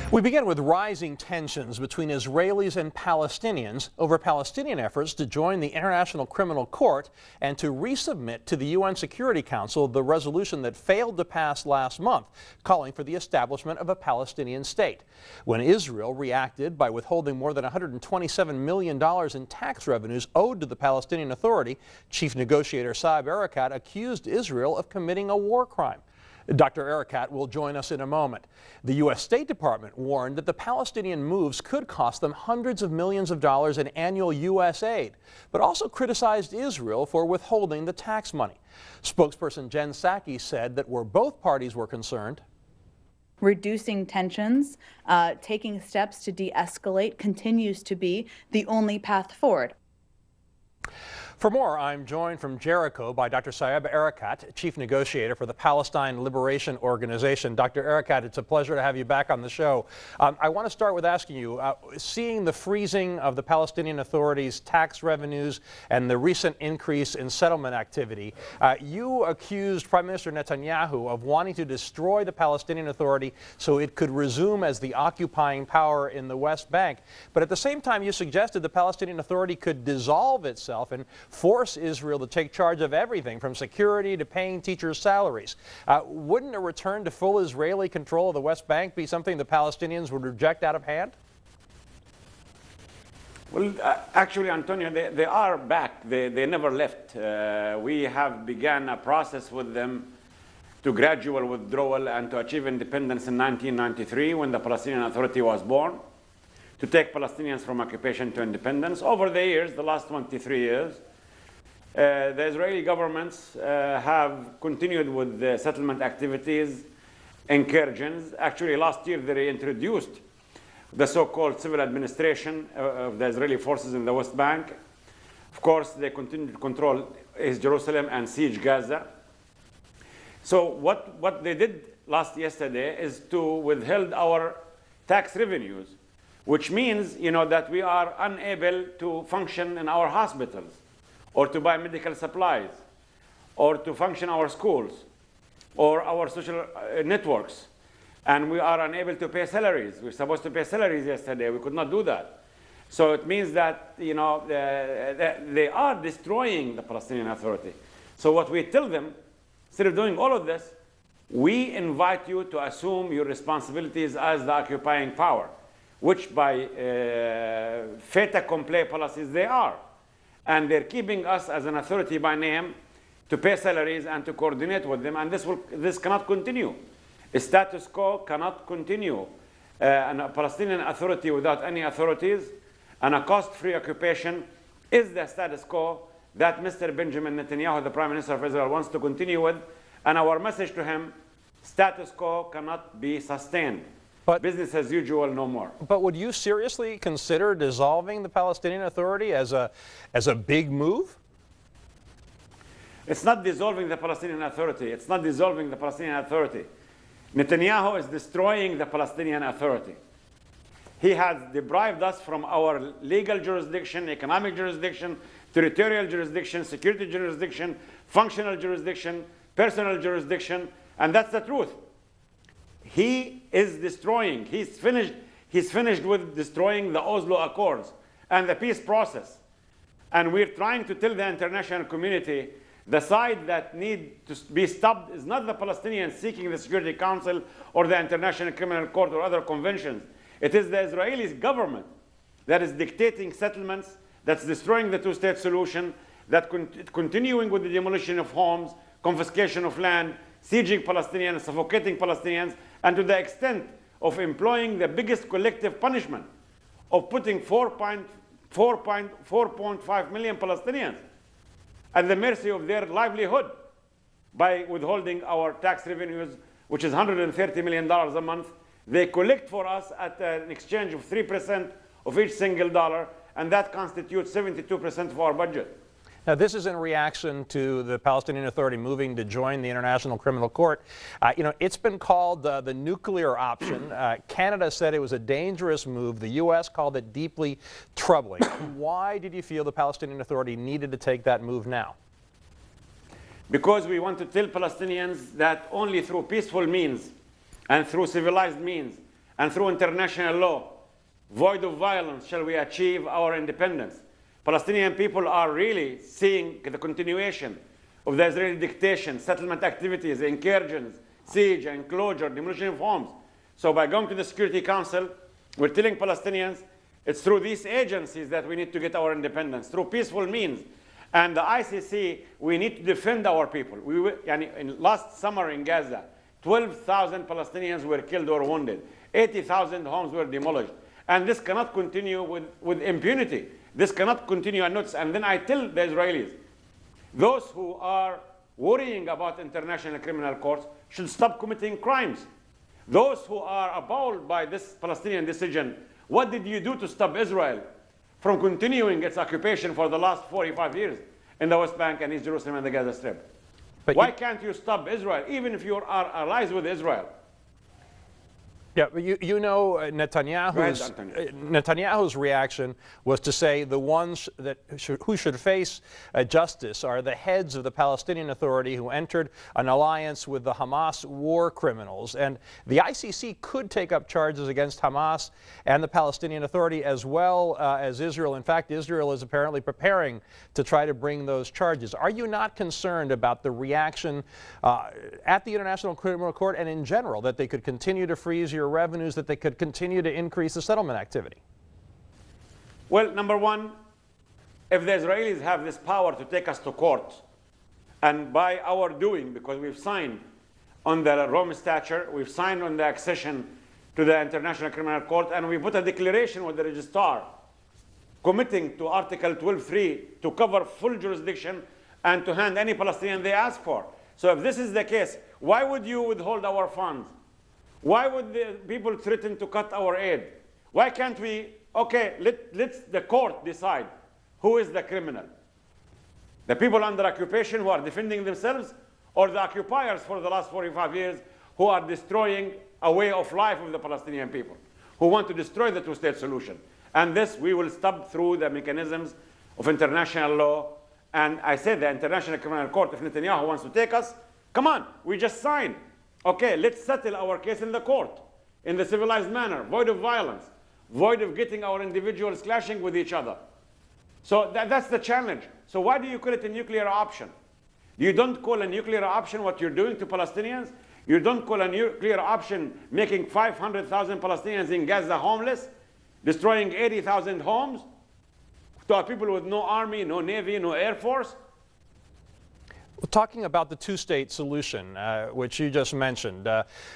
We begin with rising tensions between Israelis and Palestinians over Palestinian efforts to join the International Criminal Court and to resubmit to the UN Security Council the resolution that failed to pass last month, calling for the establishment of a Palestinian state. When Israel reacted by withholding more than $127 million in tax revenues owed to the Palestinian Authority, Chief Negotiator Saeb Erekat accused Israel of committing a war crime. Dr. Erekat will join us in a moment. The U.S. State Department warned that the Palestinian moves could cost them hundreds of millions of dollars in annual U.S. aid, but also criticized Israel for withholding the tax money. Spokesperson Jen Psaki said that where both parties were concerned, reducing tensions, taking steps to de-escalate continues to be the only path forward. For more, I'm joined from Jericho by Dr. Saeb Erekat, Chief Negotiator for the Palestine Liberation Organization. Dr. Erekat, it's a pleasure to have you back on the show. I want to start with asking you, seeing the freezing of the Palestinian Authority's tax revenues and the recent increase in settlement activity, you accused Prime Minister Netanyahu of wanting to destroy the Palestinian Authority so it could resume as the occupying power in the West Bank. But at the same time, you suggested the Palestinian Authority could dissolve itself and force Israel to take charge of everything from security to paying teachers' salaries. Wouldn't a return to full Israeli control of the West Bank be something the Palestinians would reject out of hand? Well, actually, Antonio, they are back. They never left. We have begun a process with them to gradual withdrawal and to achieve independence in 1993 when the Palestinian Authority was born, to take Palestinians from occupation to independence. Over the years, the last 23 years, the Israeli governments have continued with the settlement activities, incursions. Actually, last year they reintroduced the so-called civil administration of the Israeli forces in the West Bank. Of course, they continue to control East Jerusalem and siege Gaza. So what they did yesterday is to withhold our tax revenues, which means, that we are unable to function in our hospitals, or to buy medical supplies, or to function our schools, or our social networks. And we are unable to pay salaries. We were supposed to pay salaries yesterday. We could not do that. So it means that, they are destroying the Palestinian Authority. So what we tell them, instead of doing all of this, we invite you to assume your responsibilities as the occupying power, which by fait accompli policies they are. And they're keeping us as an authority by name to pay salaries and to coordinate with them, and this cannot continue. A status quo cannot continue. A Palestinian Authority without any authorities and a cost-free occupation is the status quo that Mr. Benjamin Netanyahu, the Prime Minister of Israel, wants to continue with. And our message to him, status quo cannot be sustained. But business as usual, no more. But would you seriously consider dissolving the Palestinian Authority as a big move? It's not dissolving the Palestinian Authority. It's not dissolving the Palestinian Authority. Netanyahu is destroying the Palestinian Authority. He has deprived us from our legal jurisdiction, economic jurisdiction, territorial jurisdiction, security jurisdiction, functional jurisdiction, personal jurisdiction, and that's the truth. He is destroying. He's finished with destroying the Oslo Accords and the peace process. And we're trying to tell the international community the side that needs to be stopped is not the Palestinians seeking the Security Council or the International Criminal Court or other conventions. It is the Israeli government that is dictating settlements, that's destroying the two-state solution, that continuing with the demolition of homes, confiscation of land, sieging Palestinians, suffocating Palestinians, and to the extent of employing the biggest collective punishment of putting 4.5 million Palestinians at the mercy of their livelihood by withholding our tax revenues, which is $130 million a month. They collect for us at an exchange of 3% of each single dollar, and that constitutes 72% of our budget. Now, this is in reaction to the Palestinian Authority moving to join the International Criminal Court. It's been called the nuclear option. Canada said it was a dangerous move. The U.S. called it deeply troubling. Why did you feel the Palestinian Authority needed to take that move now? Because we want to tell Palestinians that only through peaceful means and through civilized means and through international law, void of violence, shall we achieve our independence. Palestinian people are really seeing the continuation of the Israeli dictation, settlement activities, incursions, siege, enclosure, demolition of homes. So by going to the Security Council, we're telling Palestinians it's through these agencies that we need to get our independence, through peaceful means. And the ICC, we need to defend our people. In last summer in Gaza, 12,000 Palestinians were killed or wounded. 80,000 homes were demolished. And this cannot continue with impunity. This cannot continue unnoticed. And then I tell the Israelis, those who are worrying about international criminal courts should stop committing crimes. Those who are appalled by this Palestinian decision, what did you do to stop Israel from continuing its occupation for the last 45 years in the West Bank and East Jerusalem and the Gaza Strip? But why can't you stop Israel, even if you are allies with Israel? Yeah, but you know Netanyahu's reaction was to say the ones who should face justice are the heads of the Palestinian Authority who entered an alliance with the Hamas war criminals. And the ICC could take up charges against Hamas and the Palestinian Authority as well as Israel. In fact, Israel is apparently preparing to try to bring those charges. Are you not concerned about the reaction at the International Criminal Court and in general, that they could continue to freeze your revenues, that they could continue to increase the settlement activity? Well, number one, if the Israelis have this power to take us to court, and by our doing, because we've signed on the Rome Statute, we've signed on the accession to the International Criminal Court, and we put a declaration with the registrar committing to Article 12.3 to cover full jurisdiction and to hand any Palestinian they ask for. So if this is the case, why would you withhold our funds? Why would the people threaten to cut our aid? Why can't we, okay, let the court decide who is the criminal? The people under occupation who are defending themselves, or the occupiers for the last 45 years who are destroying a way of life of the Palestinian people, who want to destroy the two-state solution? And this we will stop through the mechanisms of international law. And I said the International Criminal Court, if Netanyahu wants to take us, come on, we just signed. Okay, let's settle our case in the court, in the civilized manner, void of violence, void of getting our individuals clashing with each other. So that's the challenge. So why do you call it a nuclear option? You don't call a nuclear option what you're doing to Palestinians. You don't call a nuclear option making 500,000 Palestinians in Gaza homeless, destroying 80,000 homes to people with no army, no navy, no air force. Well, talking about the two-state solution, which you just mentioned,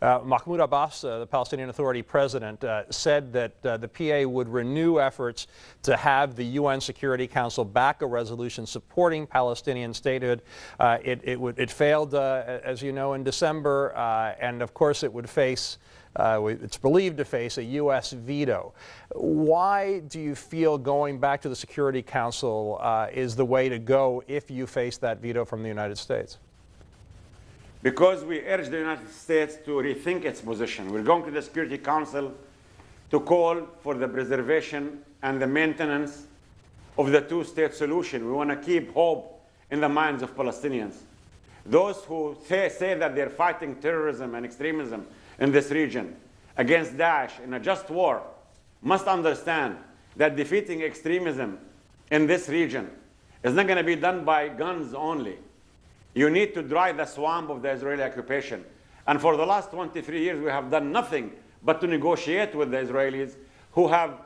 Mahmoud Abbas, the Palestinian Authority president, said that the PA would renew efforts to have the UN Security Council back a resolution supporting Palestinian statehood. It failed, as you know, in December, and of course it would face it's believed to face a U.S. veto. Why do you feel going back to the Security Council is the way to go if you face that veto from the United States? Because we urge the United States to rethink its position. We're going to the Security Council to call for the preservation and the maintenance of the two-state solution. We want to keep hope in the minds of Palestinians. Those who say that they're fighting terrorism and extremism in this region against Daesh in a just war must understand that defeating extremism in this region is not going to be done by guns only. You need to dry the swamp of the Israeli occupation. And for the last 23 years, we have done nothing but to negotiate with the Israelis, who have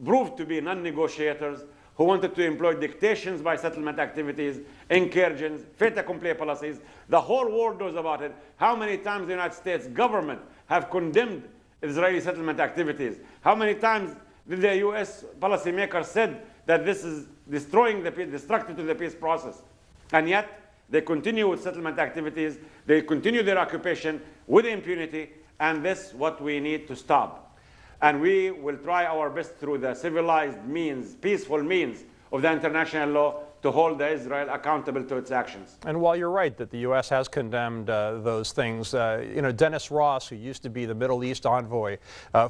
proved to be non-negotiators, who wanted to employ dictations by settlement activities, incursions, fait accompli policies. The whole world knows about it. How many times the United States government have condemned Israeli settlement activities? How many times did the US policymakers said that this is destroying the peace, destructive to the peace process? And yet, they continue with settlement activities, they continue their occupation with impunity, and this is what we need to stop. And we will try our best through the civilized means, peaceful means of the international law to hold Israel accountable to its actions. And while you're right that the U.S. has condemned those things, you know, Dennis Ross, who used to be the Middle East envoy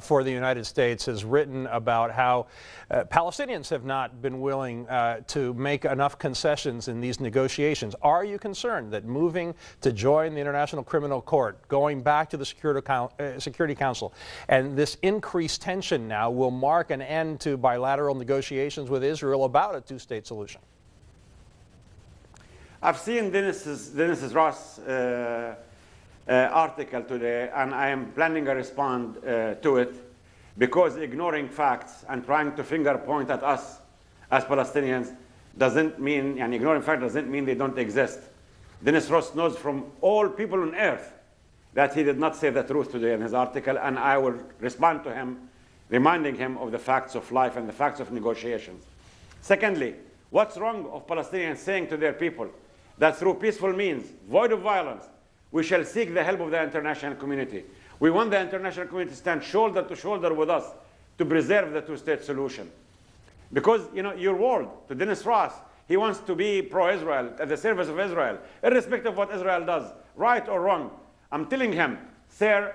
for the United States, has written about how Palestinians have not been willing to make enough concessions in these negotiations. Are you concerned that moving to join the International Criminal Court, going back to the Security Council, and this increased tension now will mark an end to bilateral negotiations with Israel about a two-state solution? I've seen Dennis Ross' article today, and I am planning a response to it, because ignoring facts and trying to finger point at us as Palestinians doesn't mean, and ignoring facts doesn't mean they don't exist. Dennis Ross knows from all people on earth that he did not say the truth today in his article, and I will respond to him, reminding him of the facts of life and the facts of negotiations. Secondly, what's wrong of Palestinians saying to their people that through peaceful means, void of violence, we shall seek the help of the international community? We want the international community to stand shoulder to shoulder with us to preserve the two-state solution. Because, you know, your word to Dennis Ross, he wants to be pro-Israel, at the service of Israel, irrespective of what Israel does, right or wrong. I'm telling him, sir,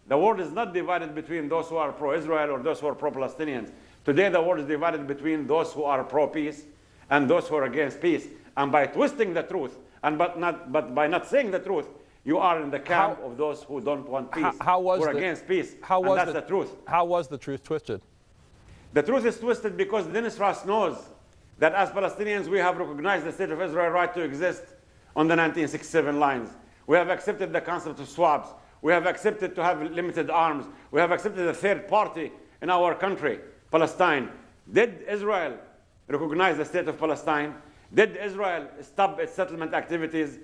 the world is not divided between those who are pro-Israel or those who are pro-Palestinians. Today, the world is divided between those who are pro-peace and those who are against peace. And by twisting the truth, and but by not saying the truth, you are in the camp of those who don't want peace, who are against peace. And that's the truth. How was the truth twisted? The truth is twisted because Dennis Ross knows that as Palestinians, we have recognized the state of Israel's right to exist on the 1967 lines. We have accepted the concept of swaps. We have accepted to have limited arms. We have accepted a third party in our country, Palestine. Did Israel recognize the state of Palestine? Did Israel stop its settlement activities?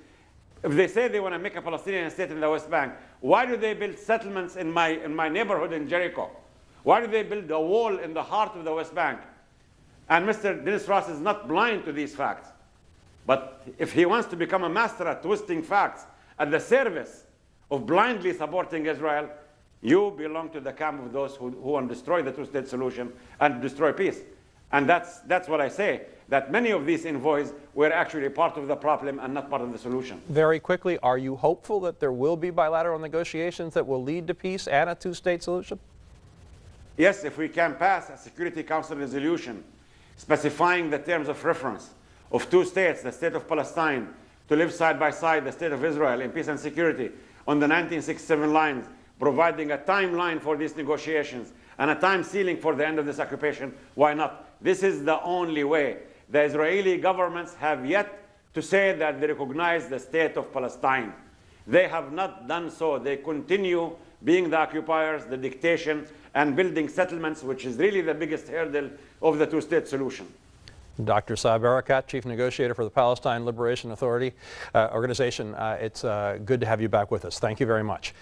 If they say they want to make a Palestinian state in the West Bank, why do they build settlements in my neighborhood in Jericho? Why do they build a wall in the heart of the West Bank? And Mr. Dennis Ross is not blind to these facts. But if he wants to become a master at twisting facts at the service of blindly supporting Israel, you belong to the camp of those who want to destroy the two-state solution and destroy peace. And that's what I say, that many of these envoys were actually part of the problem and not part of the solution. Very quickly, are you hopeful that there will be bilateral negotiations that will lead to peace and a two-state solution? Yes, if we can pass a Security Council resolution specifying the terms of reference of two states, the state of Palestine, to live side by side the state of Israel in peace and security on the 1967 lines, providing a timeline for these negotiations and a time ceiling for the end of this occupation, why not? This is the only way. The Israeli governments have yet to say that they recognize the state of Palestine. They have not done so. They continue being the occupiers, the dictation, and building settlements, which is really the biggest hurdle of the two-state solution. Dr. Saeb Erekat, Chief Negotiator for the Palestine Liberation Authority Organization, it's good to have you back with us. Thank you very much.